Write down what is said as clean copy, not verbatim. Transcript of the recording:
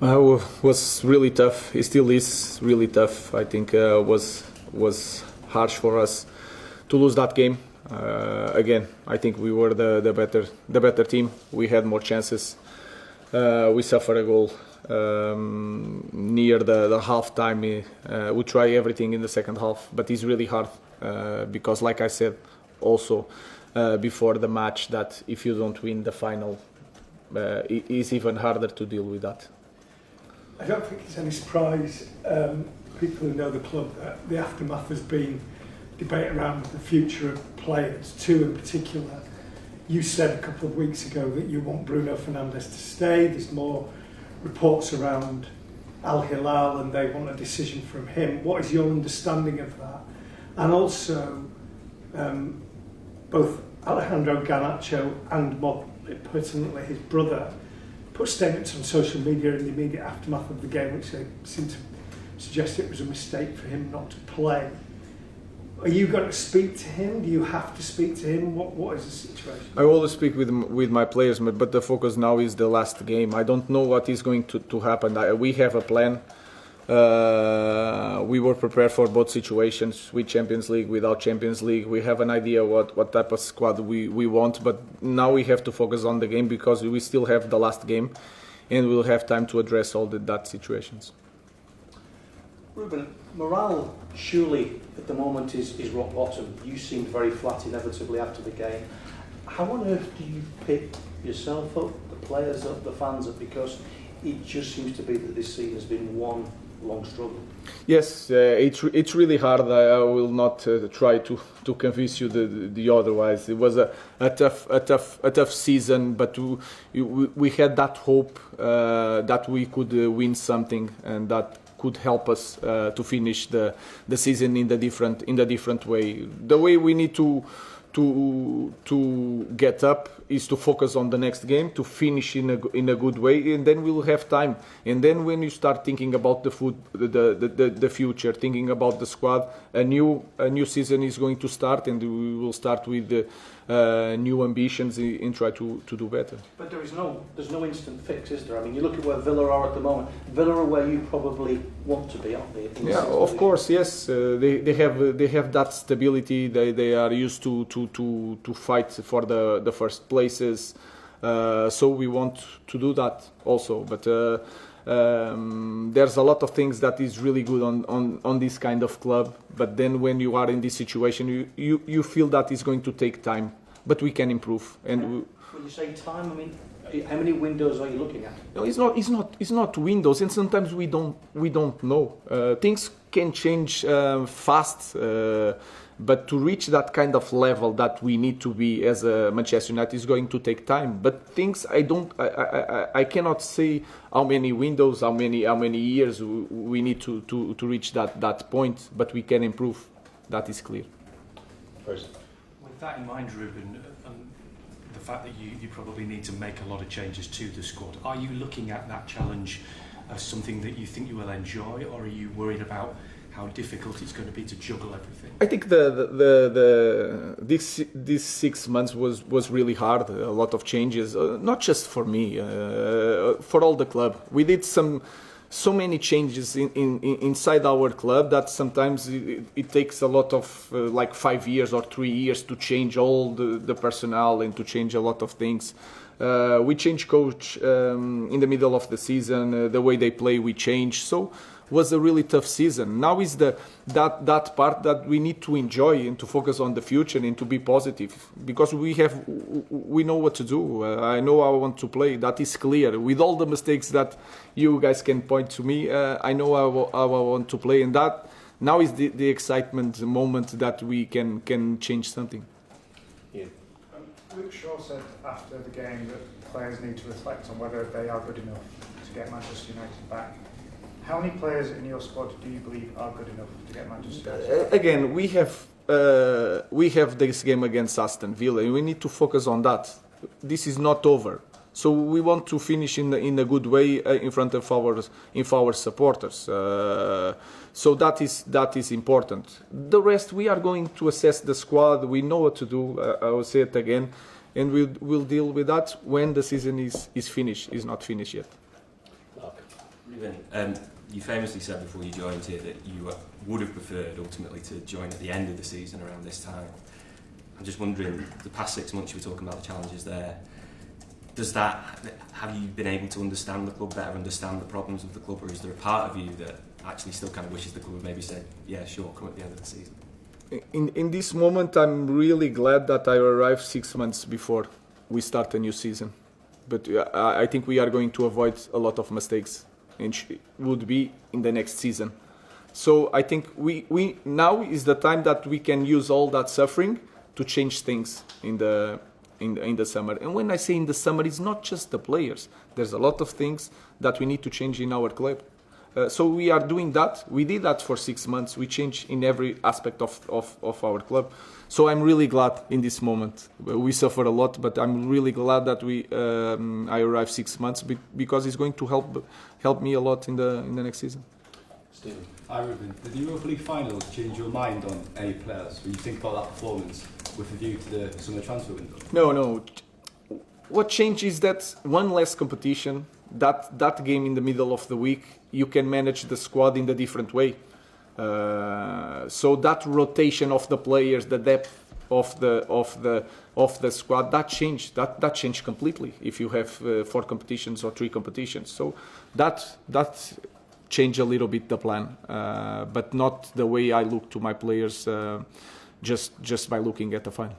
Was really tough. It still is really tough. I think was harsh for us to lose that game. Again, I think we were the better team. We had more chances. We suffered a goal near the half time. We try everything in the second half, but it's really hard because, like I said, also before the match, that if you don't win the final, it is even harder to deal with that. I don't think it's any surprise, people who know the club, that the aftermath has been debate around the future of players, two in particular. You said a couple of weeks ago that you want Bruno Fernandes to stay. There's more reports around Al Hilal and they want a decision from him. What is your understanding of that? And also, both Alejandro Garnacho and more pertinently his brother put statements on social media in the immediate aftermath of the game which they seem to suggest it was a mistake for him not to play. Are you going to speak to him? Do you have to speak to him? What is the situation? I always speak with my players, but the focus now is the last game. I don't know what is going to happen. We have a plan. We were prepared for both situations, with Champions League, without Champions League. We have an idea what type of squad we want, but now we have to focus on the game because we still have the last game and we'll have time to address all that situations. Ruben, morale surely at the moment is rock bottom. You seemed very flat inevitably after the game. How on earth do you pick yourself up, the players up, the fans up? Because it just seems to be that this season has been one long struggle. Yes, it's really hard. I will not try to convince you the otherwise. It was a tough season, but we had that hope that we could win something, and that could help us to finish the season in the different way. The way we need to get up is to focus on the next game, to finish in a good way, and then we'll have time. And then when you start thinking about the future, thinking about the squad, a new season is going to start, and we will start with new ambitions and try to do better. But there's no instant fix, is there? I mean, you look at where Villa are at the moment. Villa are where you probably want to be, aren't they? Yeah, of course, yes. They have that stability. They are used to fight for the first places. So we want to do that also. But there's a lot of things that is really good on this kind of club. But then when you are in this situation, you feel that it's going to take time. But we can improve. And when you say time, I mean, how many windows are you looking at? No, it's not windows, and sometimes we don't know. Things can change fast, but to reach that kind of level that we need to be as a Manchester United is going to take time. But things I cannot say how many windows, how many years we need to reach that point. But we can improve. That is clear. With that in mind, Ruben, the fact that you probably need to make a lot of changes to the squad, are you looking at that challenge as something that you think you will enjoy, or are you worried about how difficult it's going to be to juggle everything? I think these 6 months was really hard. A lot of changes, not just for me, for all the club. We did so many changes inside our club that sometimes it takes a lot of like 5 years or 3 years to change all the personnel and to change a lot of things. We changed coach in the middle of the season. The way they play, we changed. So was a really tough season. Now is that part that we need to enjoy and to focus on the future and to be positive, because we know what to do. I know how I want to play. That is clear. With all the mistakes that you guys can point to me, I know how I want to play, and that now is the excitement moment that we can change something. Yeah. Luke Shaw said after the game that players need to reflect on whether they are good enough to get Manchester United back. How many players in your squad do you believe are good enough to get Manchester United back? Again, we have this game against Aston Villa, and we need to focus on that. This is not over, so we want to finish in a good way in front of our supporters. So that is important. The rest, we are going to assess the squad. We know what to do. I will say it again, and we'll deal with that when the season is finished. Is not finished yet. Ruben, you famously said before you joined here that you would have preferred ultimately to join at the end of the season around this time. I'm just wondering, the past 6 months you were talking about the challenges there. Have you been able to understand the club better, understand the problems of the club, or is there a part of you that actually still kind of wishes the club would maybe say, yeah, sure, come at the end of the season? In this moment, I'm really glad that I arrived 6 months before we start a new season. But I think we are going to avoid a lot of mistakes, and would be in the next season. So I think we now is the time that we can use all that suffering to change things in the summer. And when I say in the summer, it's not just the players. There's a lot of things that we need to change in our club. So we are doing that. We did that for 6 months. We changed in every aspect of our club. So I'm really glad in this moment. We suffer a lot, but I'm really glad that I arrived 6 months because it's going to help me a lot in the next season. Stephen. Hi Ruben. Did the Europa League final change your mind on any players when you think about that performance with a view to the summer transfer window? No. What changed is that one less competition, that game in the middle of the week, you can manage the squad in a different way. So that rotation of the players, the depth of the squad, that changed. That changed completely. If you have 4 competitions or 3 competitions, so that changed a little bit the plan, but not the way I look to my players just by looking at the final.